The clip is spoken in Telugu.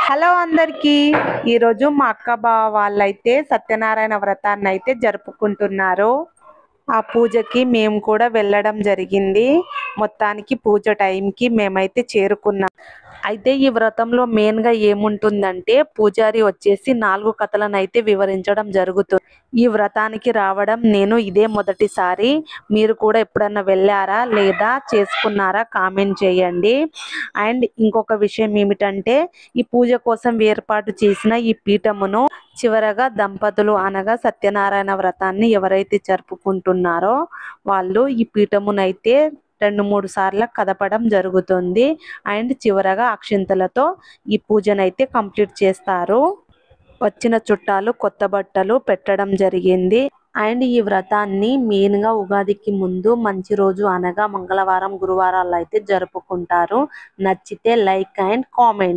హలో అందరికీ ఈరోజు మా అక్క బావ వాళ్ళైతే సత్యనారాయణ వ్రతాన్ని అయితే జరుపుకుంటున్నారు. ఆ పూజకి మేము కూడా వెళ్ళడం జరిగింది. మొత్తానికి పూజ టైంకి మేమైతే చేరుకున్నాం. అయితే ఈ వ్రతంలో మెయిన్గా ఏముంటుందంటే పూజారి వచ్చేసి 4 కథలను అయితే వివరించడం జరుగుతుంది. ఈ వ్రతానికి రావడం నేను ఇదే మొదటిసారి. మీరు కూడా ఎప్పుడన్నా వెళ్ళారా లేదా చేసుకున్నారా కామెంట్ చేయండి. అండ్ ఇంకొక విషయం ఏమిటంటే ఈ పూజ కోసం ఏర్పాటు చేసిన ఈ పీఠమును చివరగా దంపతులు అనగా సత్యనారాయణ వ్రతాన్ని ఎవరైతే జరుపుకుంటున్నారో వాళ్ళు ఈ పీఠమునైతే 2-3 సార్లు కదపడం జరుగుతుంది. అండ్ చివరగా అక్షింతలతో ఈ పూజనైతే కంప్లీట్ చేస్తారు. వచ్చిన చుట్టాలు కొత్త బట్టలు పెట్టడం జరిగింది. అండ్ ఈ వ్రతాన్ని మెయిన్గా ఉగాదికి ముందు మంచి రోజు అనగా మంగళవారం గురువారాలు అయితే జరుపుకుంటారు. నచ్చితే లైక్ అండ్ కామెంట్.